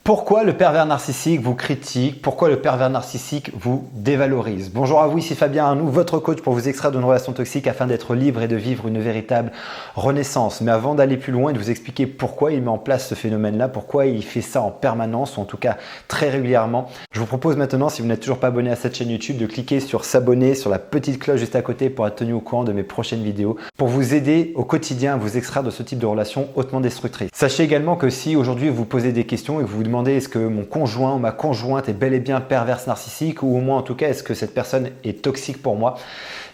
Pourquoi le pervers narcissique vous critique? Pourquoi le pervers narcissique vous dévalorise? Bonjour à vous, ici Fabien Arnoux, votre coach pour vous extraire d'une relation toxique afin d'être libre et de vivre une véritable renaissance. Mais avant d'aller plus loin et de vous expliquer pourquoi il met en place ce phénomène-là, pourquoi il fait ça en permanence ou en tout cas très régulièrement, je vous propose maintenant, si vous n'êtes toujours pas abonné à cette chaîne YouTube, de cliquer sur s'abonner, sur la petite cloche juste à côté pour être tenu au courant de mes prochaines vidéos, pour vous aider au quotidien à vous extraire de ce type de relation hautement destructrice. Sachez également que si aujourd'hui vous posez des questions et que vous vous demandez est-ce que mon conjoint ou ma conjointe est bel et bien perverse narcissique ou au moins en tout cas est-ce que cette personne est toxique pour moi,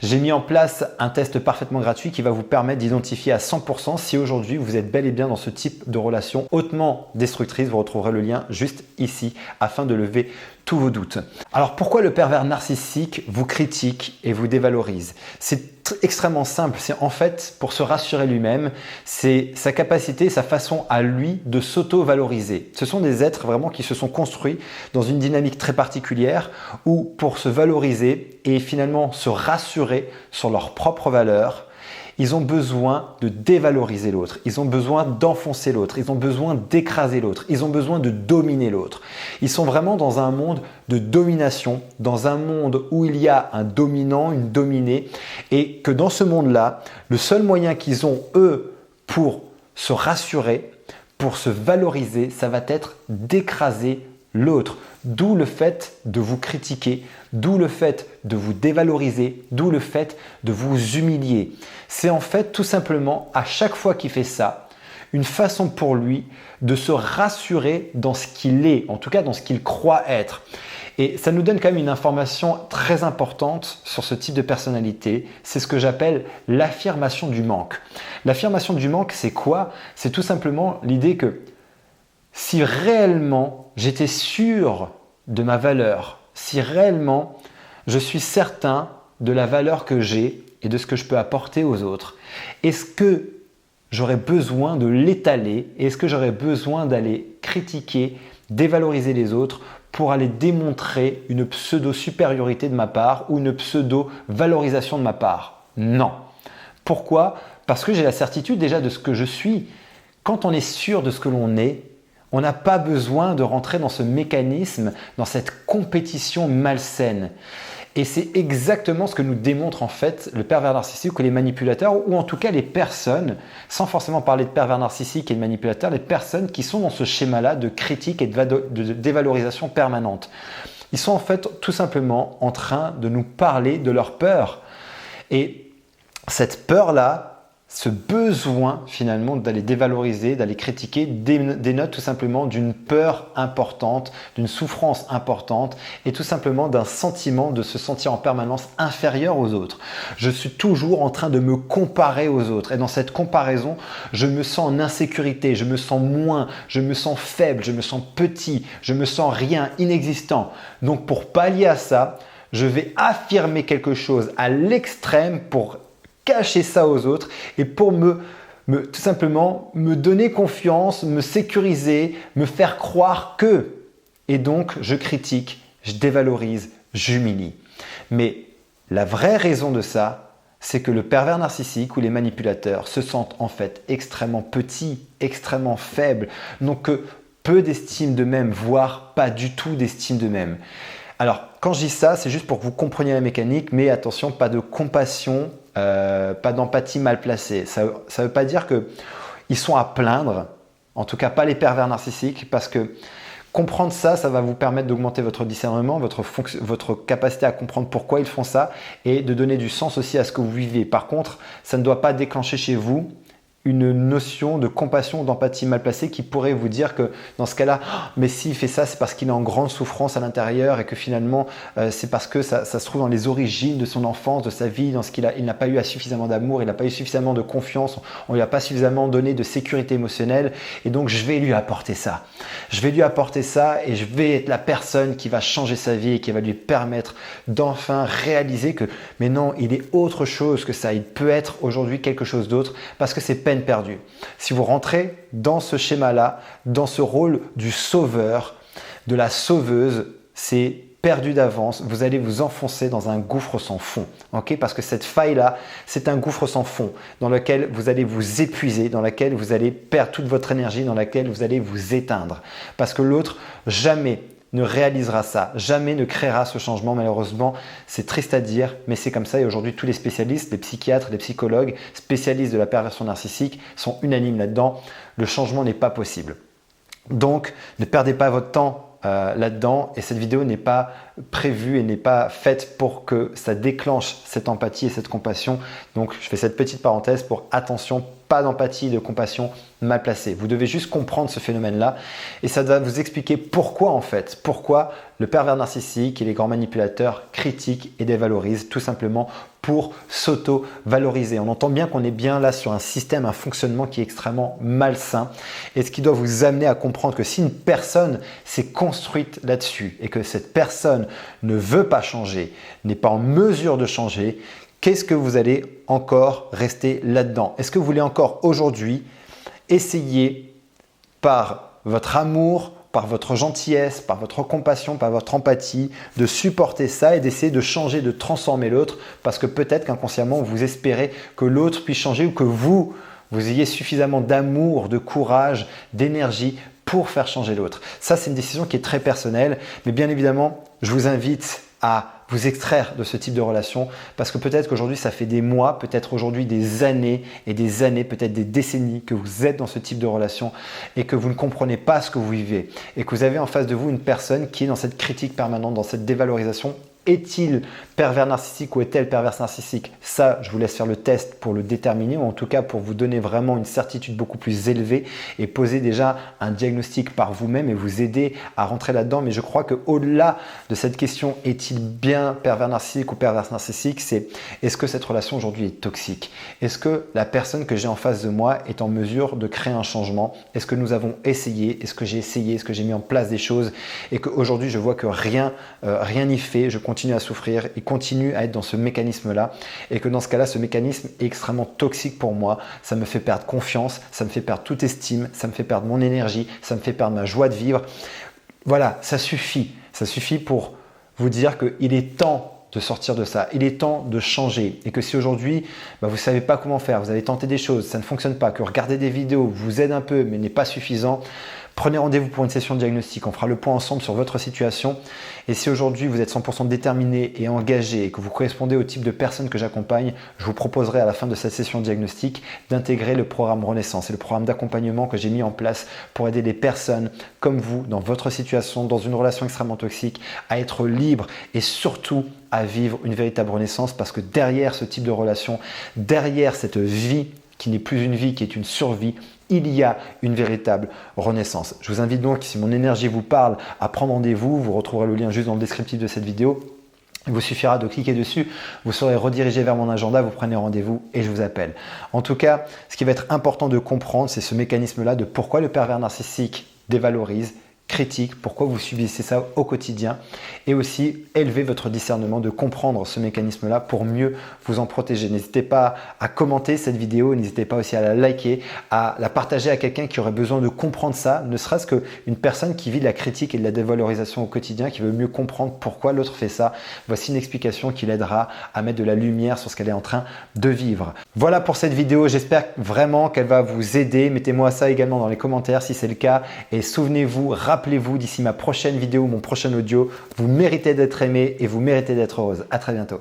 j'ai mis en place un test parfaitement gratuit qui va vous permettre d'identifier à 100% si aujourd'hui vous êtes bel et bien dans ce type de relation hautement destructrice. Vous retrouverez le lien juste ici afin de lever tous vos doutes. Alors pourquoi le pervers narcissique vous critique et vous dévalorise? C'est extrêmement simple, c'est en fait pour se rassurer lui-même, c'est sa capacité, sa façon à lui de s'auto-valoriser. Ce sont des êtres vraiment qui se sont construits dans une dynamique très particulière où pour se valoriser et finalement se rassurer sur leurs propres valeurs, ils ont besoin de dévaloriser l'autre, ils ont besoin d'enfoncer l'autre, ils ont besoin d'écraser l'autre, ils ont besoin de dominer l'autre. Ils sont vraiment dans un monde de domination, dans un monde où il y a un dominant, une dominée, et que dans ce monde-là, le seul moyen qu'ils ont, eux, pour se rassurer, pour se valoriser, ça va être d'écraser l'autre. D'où le fait de vous critiquer, d'où le fait de vous dévaloriser, d'où le fait de vous humilier. C'est en fait tout simplement à chaque fois qu'il fait ça, une façon pour lui de se rassurer dans ce qu'il est, en tout cas dans ce qu'il croit être. Et ça nous donne quand même une information très importante sur ce type de personnalité. C'est ce que j'appelle l'affirmation du manque. L'affirmation du manque, c'est quoi? C'est tout simplement l'idée que si réellement j'étais sûr de ma valeur, si réellement je suis certain de la valeur que j'ai et de ce que je peux apporter aux autres, est-ce que j'aurais besoin de l'étaler? Est-ce que j'aurais besoin d'aller critiquer, dévaloriser les autres pour aller démontrer une pseudo-supériorité de ma part ou une pseudo-valorisation de ma part? Non. Pourquoi? Parce que j'ai la certitude déjà de ce que je suis. Quand on est sûr de ce que l'on est, on n'a pas besoin de rentrer dans ce mécanisme, dans cette compétition malsaine. Et c'est exactement ce que nous démontre en fait le pervers narcissique ou les manipulateurs, ou en tout cas les personnes, sans forcément parler de pervers narcissique et de manipulateurs, les personnes qui sont dans ce schéma-là de critique et de dévalorisation permanente. Ils sont en fait tout simplement en train de nous parler de leur peur. Et cette peur-là, ce besoin finalement d'aller dévaloriser, d'aller critiquer dénote tout simplement d'une peur importante, d'une souffrance importante et tout simplement d'un sentiment de se sentir en permanence inférieur aux autres. Je suis toujours en train de me comparer aux autres et dans cette comparaison, je me sens en insécurité, je me sens moins, je me sens faible, je me sens petit, je me sens rien, inexistant. Donc pour pallier à ça, je vais affirmer quelque chose à l'extrême pour cacher ça aux autres et pour tout simplement me donner confiance, me sécuriser, me faire croire que. Et donc, je critique, je dévalorise, j'humilie. Mais la vraie raison de ça, c'est que le pervers narcissique ou les manipulateurs se sentent en fait extrêmement petits, extrêmement faibles, n'ont que peu d'estime d'eux-mêmes, voire pas du tout d'estime d'eux-mêmes. Alors, quand je dis ça, c'est juste pour que vous compreniez la mécanique, mais attention, pas de compassion, pas d'empathie mal placée. Ça ne veut pas dire qu'ils sont à plaindre, en tout cas pas les pervers narcissiques, parce que comprendre ça, ça va vous permettre d'augmenter votre discernement, votre capacité à comprendre pourquoi ils font ça et de donner du sens aussi à ce que vous vivez. Par contre, ça ne doit pas déclencher chez vous une notion de compassion, d'empathie mal placée qui pourrait vous dire que dans ce cas-là, mais s'il fait ça, c'est parce qu'il est en grande souffrance à l'intérieur et que finalement, c'est parce que ça se trouve dans les origines de son enfance, de sa vie, dans ce il n'a pas eu suffisamment d'amour, il n'a pas eu suffisamment de confiance, on ne lui a pas suffisamment donné de sécurité émotionnelle et donc je vais lui apporter ça. Je vais lui apporter ça et je vais être la personne qui va changer sa vie et qui va lui permettre d'enfin réaliser que, mais non, il est autre chose que ça, il peut être aujourd'hui quelque chose d'autre parce que c'est peine perdue. Si vous rentrez dans ce schéma-là, dans ce rôle du sauveur, de la sauveuse, c'est perdu d'avance, vous allez vous enfoncer dans un gouffre sans fond. Okay, parce que cette faille-là, c'est un gouffre sans fond dans lequel vous allez vous épuiser, dans lequel vous allez perdre toute votre énergie, dans lequel vous allez vous éteindre. Parce que l'autre, jamais ne réalisera ça, jamais ne créera ce changement. Malheureusement, c'est triste à dire, mais c'est comme ça. Et aujourd'hui, tous les spécialistes, les psychiatres, les psychologues, spécialistes de la perversion narcissique sont unanimes là-dedans. Le changement n'est pas possible. Donc, ne perdez pas votre temps là-dedans, et cette vidéo n'est pas prévue et n'est pas faite pour que ça déclenche cette empathie et cette compassion. Donc je fais cette petite parenthèse pour attention, pas d'empathie et de compassion mal placée. Vous devez juste comprendre ce phénomène-là et ça va vous expliquer pourquoi en fait, pourquoi le pervers narcissique et les grands manipulateurs critiquent et dévalorisent tout simplement pour s'auto-valoriser. On entend bien qu'on est bien là sur un système, un fonctionnement qui est extrêmement malsain et ce qui doit vous amener à comprendre que si une personne s'est construite là-dessus et que cette personne ne veut pas changer, n'est pas en mesure de changer, qu'est-ce que vous allez encore rester là-dedans? Est-ce que vous voulez encore aujourd'hui essayer par votre amour, par votre gentillesse, par votre compassion, par votre empathie, de supporter ça et d'essayer de changer, de transformer l'autre parce que peut-être qu'inconsciemment vous espérez que l'autre puisse changer ou que vous ayez suffisamment d'amour, de courage, d'énergie pour faire changer l'autre. Ça, c'est une décision qui est très personnelle, mais bien évidemment, je vous invite à vous extraire de ce type de relation parce que peut-être qu'aujourd'hui ça fait des mois, peut-être aujourd'hui des années et des années, peut-être des décennies que vous êtes dans ce type de relation et que vous ne comprenez pas ce que vous vivez et que vous avez en face de vous une personne qui est dans cette critique permanente, dans cette dévalorisation. Est-il pervers narcissique ou est-elle perverse narcissique? Ça, je vous laisse faire le test pour le déterminer ou en tout cas pour vous donner vraiment une certitude beaucoup plus élevée et poser déjà un diagnostic par vous-même et vous aider à rentrer là-dedans. Mais je crois qu'au-delà de cette question, est-il bien pervers narcissique ou perverse narcissique, c'est est-ce que cette relation aujourd'hui est toxique? Est-ce que la personne que j'ai en face de moi est en mesure de créer un changement? Est-ce que nous avons essayé? Est-ce que j'ai essayé? Est-ce que j'ai mis en place des choses et qu'aujourd'hui je vois que rien n'y fait? Je continue à souffrir, il continue à être dans ce mécanisme-là et que dans ce cas-là, ce mécanisme est extrêmement toxique pour moi. Ça me fait perdre confiance, ça me fait perdre toute estime, ça me fait perdre mon énergie, ça me fait perdre ma joie de vivre. Voilà, ça suffit. Ça suffit pour vous dire qu'il est temps de sortir de ça. Il est temps de changer et que si aujourd'hui, vous ne savez pas comment faire, vous avez tenté des choses, ça ne fonctionne pas, que regarder des vidéos vous aide un peu mais n'est pas suffisant, prenez rendez-vous pour une session de diagnostic. On fera le point ensemble sur votre situation. Et si aujourd'hui vous êtes 100% déterminé et engagé et que vous correspondez au type de personne que j'accompagne, je vous proposerai à la fin de cette session de diagnostic d'intégrer le programme Renaissance. C'est le programme d'accompagnement que j'ai mis en place pour aider des personnes comme vous dans votre situation, dans une relation extrêmement toxique, à être libre et surtout à vivre une véritable renaissance parce que derrière ce type de relation, derrière cette vie qui n'est plus une vie, qui est une survie, il y a une véritable renaissance. Je vous invite donc, si mon énergie vous parle, à prendre rendez-vous. Vous retrouverez le lien juste dans le descriptif de cette vidéo. Il vous suffira de cliquer dessus, vous serez redirigé vers mon agenda, vous prenez rendez-vous et je vous appelle. En tout cas, ce qui va être important de comprendre, c'est ce mécanisme-là de pourquoi le pervers narcissique dévalorise, critique, pourquoi vous subissez ça au quotidien et aussi élever votre discernement de comprendre ce mécanisme-là pour mieux vous en protéger. N'hésitez pas à commenter cette vidéo, n'hésitez pas aussi à la liker, à la partager à quelqu'un qui aurait besoin de comprendre ça, ne serait-ce qu'une personne qui vit de la critique et de la dévalorisation au quotidien, qui veut mieux comprendre pourquoi l'autre fait ça. Voici une explication qui l'aidera à mettre de la lumière sur ce qu'elle est en train de vivre. Voilà pour cette vidéo, j'espère vraiment qu'elle va vous aider. Mettez-moi ça également dans les commentaires si c'est le cas et souvenez-vous, rappelez-vous d'ici ma prochaine vidéo, mon prochain audio, vous méritez d'être aimé et vous méritez d'être heureuse. À très bientôt.